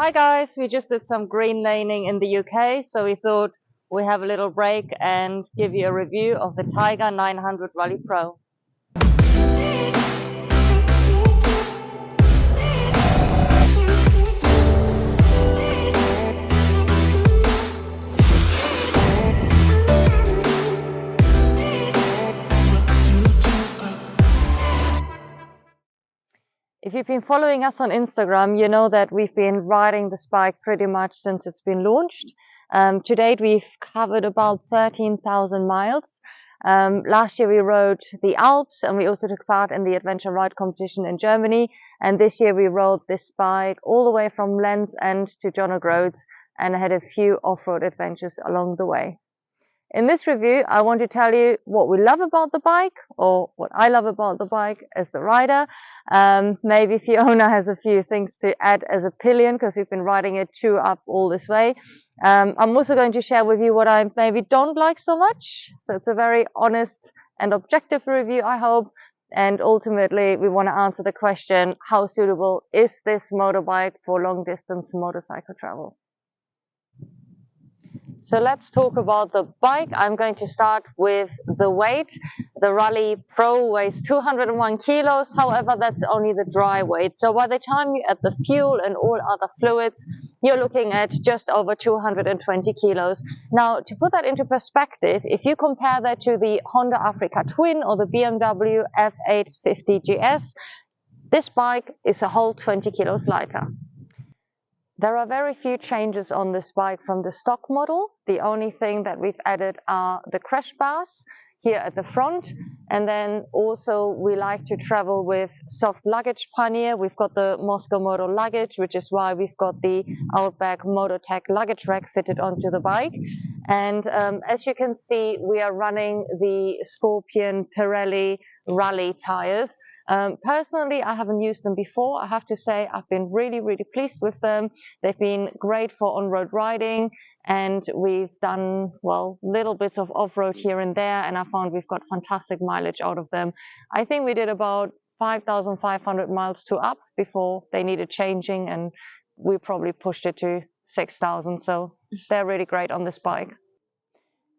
Hi guys, we just did some green laning in the UK, so we thought we have a little break and give you a review of the Tiger 900 Rally Pro. If you've been following us on Instagram, you know that we've been riding this bike pretty much since it's been launched. To date, we've covered about 13,000 miles. Last year we rode the Alps, and we also took part in the adventure ride competition in Germany. And this year we rode this bike all the way from Land's End to John O'Groats and had a few off-road adventures along the way. In this review, I want to tell you what we love about the bike, or what I love about the bike as the rider. Maybe Fiona has a few things to add as a pillion, because we've been riding it 2 up all this way. I'm also going to share with you what I maybe don't like so much. So it's a very honest and objective review, I hope. And ultimately, we want to answer the question, how suitable is this motorbike for long distance motorcycle travel? So let's talk about the bike. I'm going to start with the weight. The Rally Pro weighs 201 kilos. However, that's only the dry weight. So by the time you add the fuel and all other fluids, you're looking at just over 220 kilos. Now, to put that into perspective, if you compare that to the Honda Africa Twin or the BMW F850 GS, this bike is a whole 20 kilos lighter. There are very few changes on this bike from the stock model. The only thing that we've added are the crash bars here at the front. And then also we like to travel with soft luggage pannier. We've got the Moscow Moto luggage, which is why we've got the Outback Mototech luggage rack fitted onto the bike. And as you can see, we are running the Scorpion Pirelli Rally tires. Personally, I haven't used them before. I have to say I've been really, really pleased with them. They've been great for on-road riding, and we've done, well, little bits of off-road here and there, and I found we've got fantastic mileage out of them. I think we did about 5,500 miles to up before they needed changing, and we probably pushed it to 6,000, so they're really great on this bike.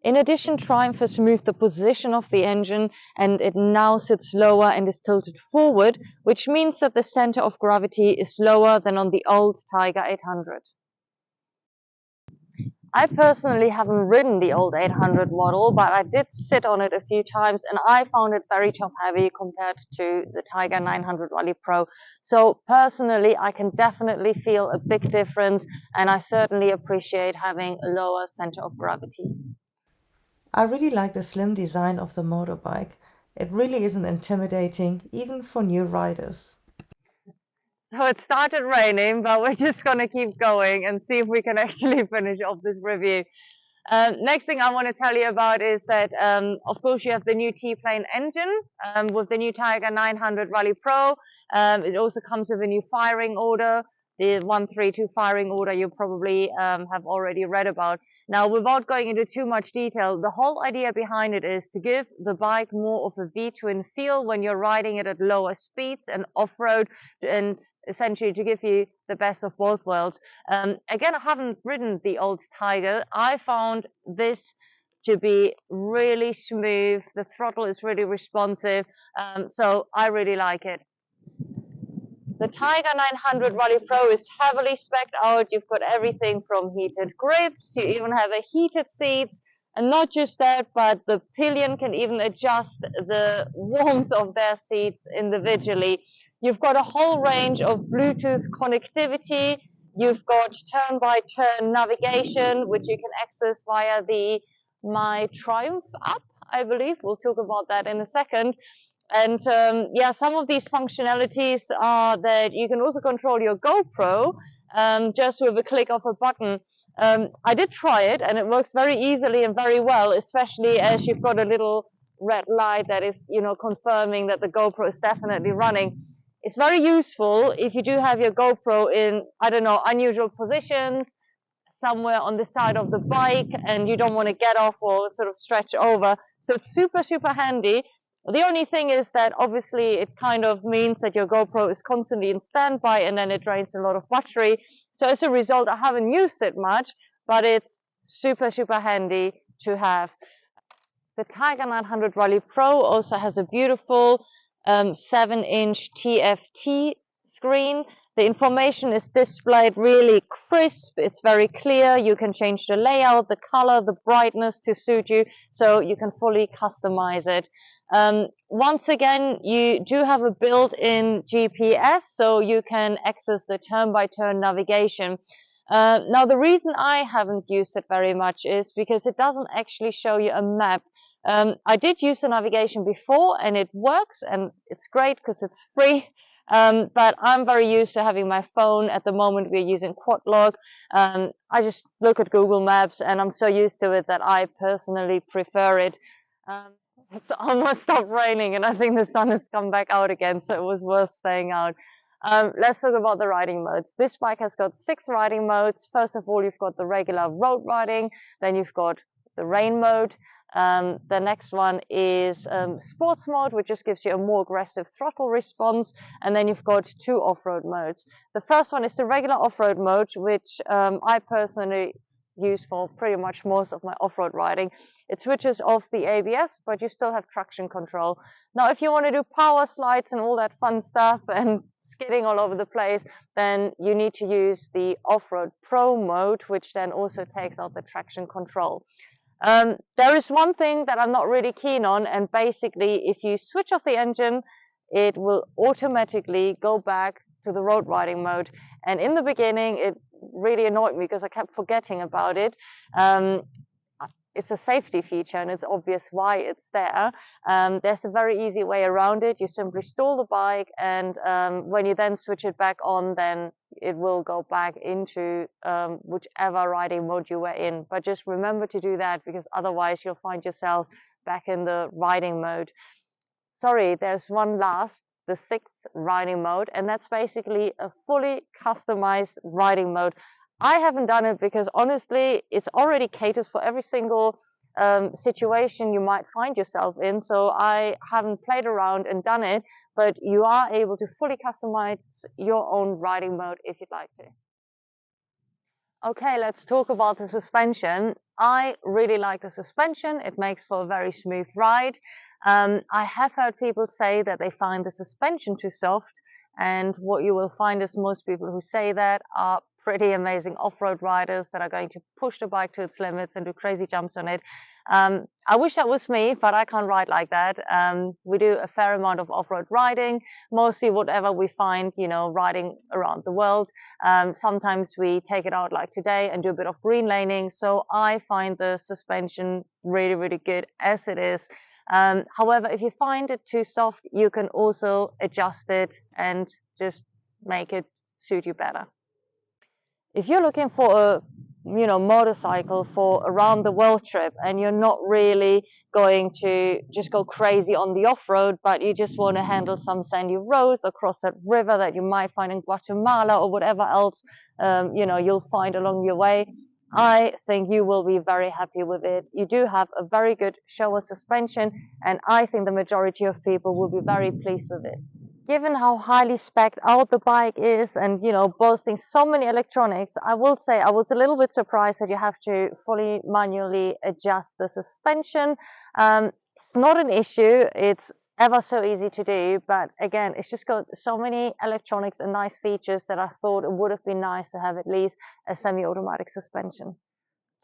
In addition, Triumph has moved the position of the engine, and it now sits lower and is tilted forward, which means that the center of gravity is lower than on the old Tiger 800. I personally haven't ridden the old 800 model, but I did sit on it a few times, and I found it very top heavy compared to the Tiger 900 Rally Pro. So personally, I can definitely feel a big difference, and I certainly appreciate having a lower center of gravity. I really like the slim design of the motorbike. It really isn't intimidating, even for new riders. So it started raining, but we're just going to keep going and see if we can actually finish off this review. Next thing I want to tell you about is that, of course, you have the new T-Plane engine with the new Tiger 900 Rally Pro. It also comes with a new firing order, the 132 firing order you probably have already read about. Now, without going into too much detail, the whole idea behind it is to give the bike more of a V-twin feel when you're riding it at lower speeds and off-road, and essentially to give you the best of both worlds. Again, I haven't ridden the old Tiger. I found this to be really smooth. The throttle is really responsive, so I really like it. The Tiger 900 Rally Pro is heavily spec'd out. You've got everything from heated grips, you even have a heated seats, and not just that, but the pillion can even adjust the warmth of their seats individually. You've got a whole range of Bluetooth connectivity. You've got turn-by-turn navigation, which you can access via the My Triumph app, I believe. We'll talk about that in a second. And yeah, some of these functionalities are that you can also control your GoPro just with a click of a button. I did try it, and it works very easily and very well, especially as you've got a little red light that is, confirming that the GoPro is definitely running. It's very useful if you do have your GoPro in, I don't know, unusual positions, somewhere on the side of the bike, and you don't want to get off or sort of stretch over. So it's super, super handy. The only thing is that obviously it kind of means that your GoPro is constantly in standby and then it drains a lot of battery. So as a result, I haven't used it much, but it's super, super handy to have. The Tiger 900 Rally Pro also has a beautiful 7-inch TFT screen. The information is displayed really crisp. It's very clear. You can change the layout, the color, the brightness to suit you, so you can fully customize it. Once again, you do have a built-in GPS, so you can access the turn-by-turn navigation. Now, the reason I haven't used it very much is because it doesn't actually show you a map. I did use the navigation before and it works and it's great because it's free. But I'm very used to having my phone. At the moment, we're using Quadlog. I just look at Google Maps and I'm so used to it that I personally prefer it. It's almost stopped raining and I think the sun has come back out again, so it was worth staying out. Let's talk about the riding modes. This bike has got 6 riding modes. First of all, you've got the regular road riding, then you've got the rain mode. The next one is sports mode, which just gives you a more aggressive throttle response. And then you've got 2 off-road modes. The first one is the regular off-road mode, which I personally use for pretty much most of my off-road riding. It switches off the ABS, but you still have traction control. Now, if you want to do power slides and all that fun stuff and skidding all over the place, then you need to use the off-road pro mode, which then also takes out the traction control. There is one thing that I'm not really keen on, and basically if you switch off the engine, it will automatically go back to the road riding mode. And in the beginning, it really annoyed me because I kept forgetting about it. It's a safety feature and it's obvious why it's there. There's a very easy way around it. You simply stall the bike and when you then switch it back on, then it will go back into whichever riding mode you were in. But just remember to do that because otherwise you'll find yourself back in the riding mode. Sorry, there's one last, the 6th riding mode, and that's basically a fully customized riding mode. I haven't done it because honestly, it's already caters for every single situation you might find yourself in. So I haven't played around and done it, but you are able to fully customize your own riding mode if you'd like to. Okay, let's talk about the suspension. I really like the suspension. It makes for a very smooth ride. I have heard people say that they find the suspension too soft, and what you will find is most people who say that are pretty amazing off-road riders that are going to push the bike to its limits and do crazy jumps on it. I wish that was me, but I can't ride like that. We do a fair amount of off-road riding, mostly whatever we find, riding around the world. Sometimes we take it out like today and do a bit of green laning. So I find the suspension really, really good as it is. However, if you find it too soft, you can also adjust it and just make it suit you better. If you're looking for a motorcycle for around the world trip and you're not really going to just go crazy on the off-road, but you just want to handle some sandy roads across that river that you might find in Guatemala or whatever else you'll find along your way, I think you will be very happy with it. You do have a very good Showa suspension, and I think the majority of people will be very pleased with it. Given how highly spec'd out the bike is and, boasting so many electronics, I will say I was a little bit surprised that you have to fully manually adjust the suspension. It's not an issue. It's ever so easy to do, but again, it's just got so many electronics and nice features that I thought it would have been nice to have at least a semi-automatic suspension.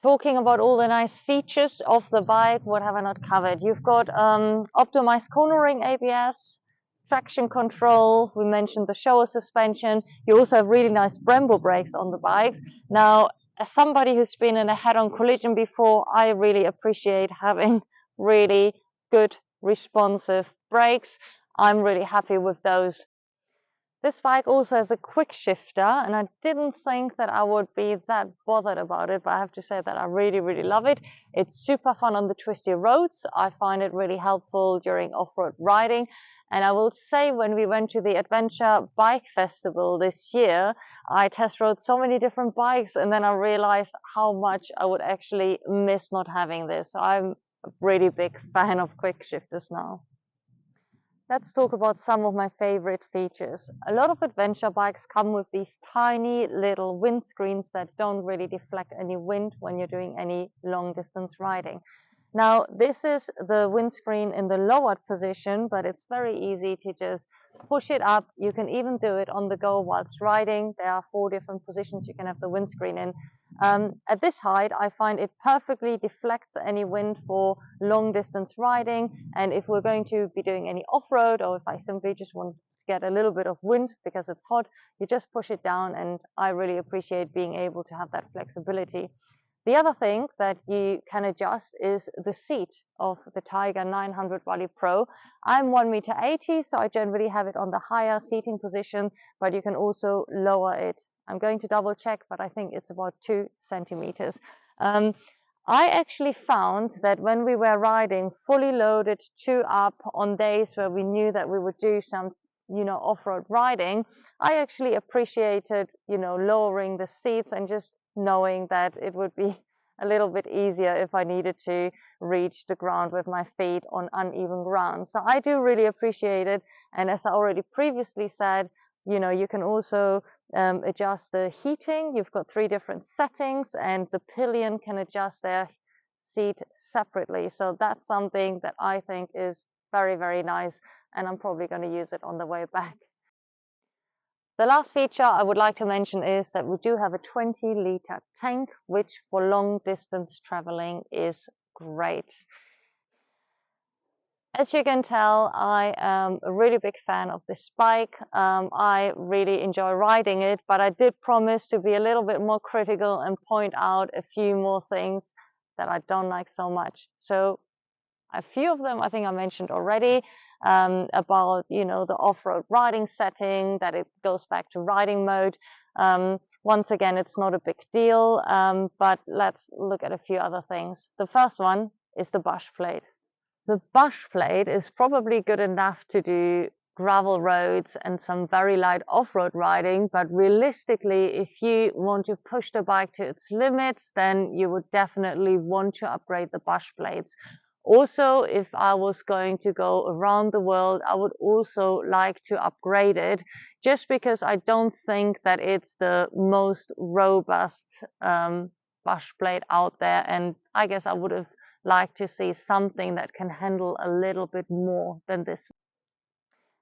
Talking about all the nice features of the bike, what have I not covered? You've got optimized cornering ABS, traction control, we mentioned the Showa suspension. You also have really nice Brembo brakes on the bikes. Now, as somebody who's been in a head-on collision before, I really appreciate having really good responsive brakes. I'm really happy with those. This bike also has a quick shifter, and I didn't think that I would be that bothered about it, but I have to say that I really, really love it. It's super fun on the twisty roads. I find it really helpful during off-road riding. And I will say when we went to the Adventure Bike Festival this year, I test rode so many different bikes, and then I realized how much I would actually miss not having this. So I'm a really big fan of quick shifters now. Let's talk about some of my favorite features. A lot of adventure bikes come with these tiny little windscreens that don't really deflect any wind when you're doing any long distance riding. Now, this is the windscreen in the lowered position, but it's very easy to just push it up. You can even do it on the go whilst riding. There are 4 different positions you can have the windscreen in. At this height, I find it perfectly deflects any wind for long distance riding. And if we're going to be doing any off-road, or if I simply just want to get a little bit of wind because it's hot, you just push it down, and I really appreciate being able to have that flexibility. The other thing that you can adjust is the seat of the Tiger 900 Rally Pro. I'm 1.80 m, so I generally have it on the higher seating position, but you can also lower it. I'm going to double check, but I think it's about 2 centimeters. I actually found that when we were riding fully loaded 2 up on days where we knew that we would do some off-road riding, I actually appreciated lowering the seats and just knowing that it would be a little bit easier if I needed to reach the ground with my feet on uneven ground. So I do really appreciate it. And as I already previously said, you can also adjust the heating. You've got 3 different settings, and the pillion can adjust their seat separately. So that's something that I think is very, very nice, and I'm probably going to use it on the way back. The last feature I would like to mention is that we do have a 20-liter tank, which for long distance traveling is great. As you can tell, I am a really big fan of this bike. I really enjoy riding it, but I did promise to be a little bit more critical and point out a few more things that I don't like so much. So a few of them I think I mentioned already, about the off-road riding setting, that it goes back to riding mode. Once again, it's not a big deal, but let's look at a few other things. The first one is the bush plate. The bush plate is probably good enough to do gravel roads and some very light off-road riding, but realistically, if you want to push the bike to its limits, then you would definitely want to upgrade the bush plates. Also, if I was going to go around the world, I would also like to upgrade it, just because I don't think that it's the most robust bush plate out there, and I guess I would have liked to see something that can handle a little bit more than this.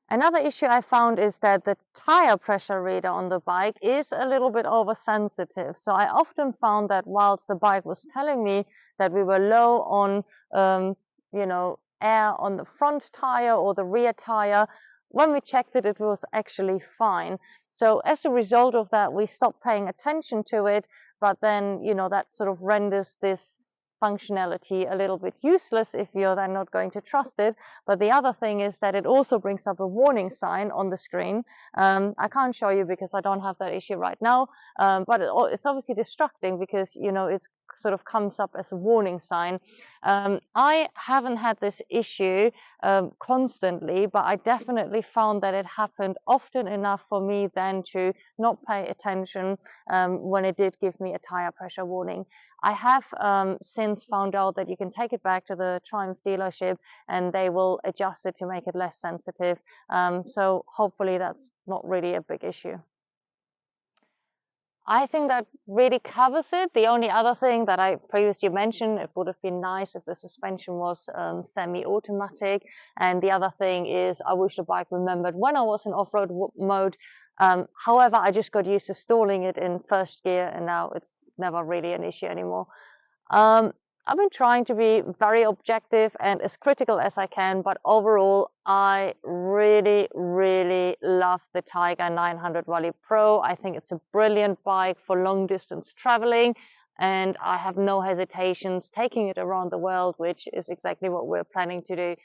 Another issue I found is that the tire pressure reader on the bike is a little bit oversensitive. So I often found that whilst the bike was telling me that we were low on, air on the front tire or the rear tire, when we checked it, it was actually fine. So as a result of that, we stopped paying attention to it, but then, that sort of renders this functionality a little bit useless if you're then not going to trust it. But the other thing is that it also brings up a warning sign on the screen. I can't show you because I don't have that issue right now, but it's obviously distracting because it's sort of comes up as a warning sign. I haven't had this issue constantly, but I definitely found that it happened often enough for me then to not pay attention when it did give me a tire pressure warning. I have since found out that you can take it back to the Triumph dealership and they will adjust it to make it less sensitive. So hopefully that's not really a big issue. I think that really covers it. The only other thing that I previously mentioned, it would have been nice if the suspension was semi-automatic. And the other thing is, I wish the bike remembered when I was in off-road mode. However, I just got used to stalling it in first gear, and now it's never really an issue anymore. I've been trying to be very objective and as critical as I can, but overall, I really, really love the Tiger 900 Rally Pro. I think it's a brilliant bike for long distance traveling, and I have no hesitations taking it around the world, which is exactly what we're planning to do.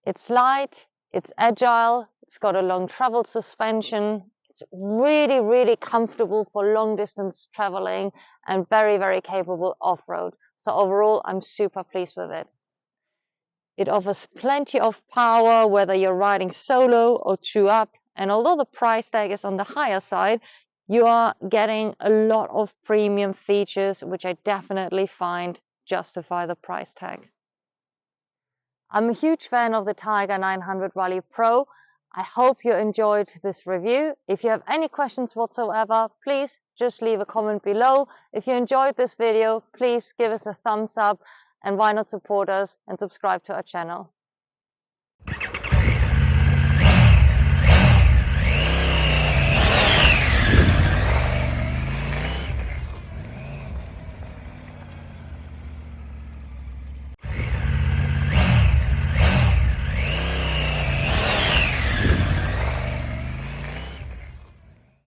It's light, it's agile, it's got a long travel suspension. It's really, really comfortable for long distance traveling and very, very capable off-road. So overall, I'm super pleased with it. It offers plenty of power, whether you're riding solo or 2 up. And although the price tag is on the higher side, you are getting a lot of premium features, which I definitely find justify the price tag. I'm a huge fan of the Tiger 900 Rally Pro. I hope you enjoyed this review. If you have any questions whatsoever, please just leave a comment below. If you enjoyed this video, please give us a thumbs up, and why not support us and subscribe to our channel.